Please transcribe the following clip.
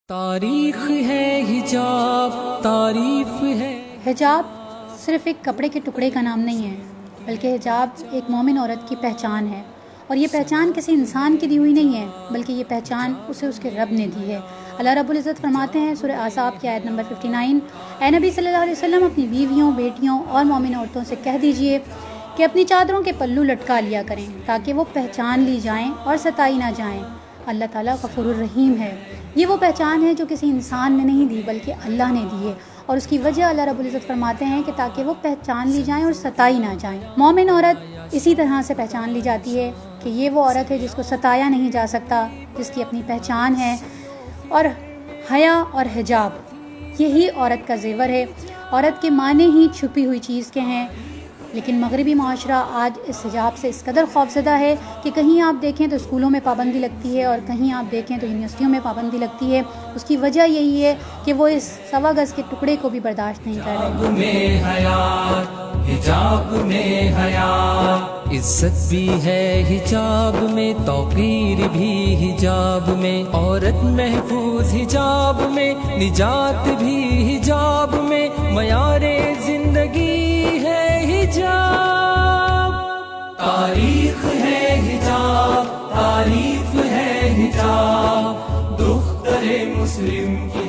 تاریخ ہے حجاب، تعریف ہے حجاب صرف ایک کپڑے کے ٹکڑے کا نام نہیں ہے، بلکہ حجاب ایک مومن عورت کی پہچان ہے، اور یہ پہچان کسی انسان کی دی ہوئی نہیں ہے، بلکہ یہ پہچان اسے اس کے رب نے دی ہے۔ اللہ رب العزت فرماتے ہیں سورہ احزاب کی آیت نمبر 59، اے نبی صلی اللہ علیہ وسلم اپنی بیویوں، بیٹیوں اور مومن عورتوں سے کہہ دیجئے کہ اپنی چادروں کے پلو لٹکا لیا کریں تاکہ وہ پہچان لی جائیں اور ستائی نہ جائیں۔ اللہ تعالیٰ غفور الرحیم ہے۔ یہ وہ پہچان ہے جو کسی انسان نے نہیں دی بلکہ اللہ نے دی ہے، اور اس کی وجہ اللہ رب العزت فرماتے ہیں کہ تاکہ وہ پہچان لی جائیں اور ستائی نہ جائیں۔ مومن عورت اسی طرح سے پہچان لی جاتی ہے کہ یہ وہ عورت ہے جس کو ستایا نہیں جا سکتا، جس کی اپنی پہچان ہے، اور حیا اور حجاب یہی عورت کا زیور ہے۔ عورت کے معنی ہی چھپی ہوئی چیز کے ہیں، لیکن مغربی معاشرہ آج اس حجاب سے اس قدر خوفزدہ ہے کہ کہیں آپ دیکھیں تو اسکولوں میں پابندی لگتی ہے اور کہیں آپ دیکھیں تو یونیورسٹیوں میں پابندی لگتی ہے۔ اس کی وجہ یہی ہے کہ وہ اس 1.25 گز کے ٹکڑے کو بھی برداشت نہیں کر رہے۔ حجاب میں حیات، عزت بھی ہے حجاب میں، توقیر بھی حجاب میں، عورت محفوظ حجاب میں، نجات بھی حجاب میں، معیار زندگی ہے حجاب۔ تاریخ ہے حجاب، تعریف ہے حجاب، دختر مسلم کی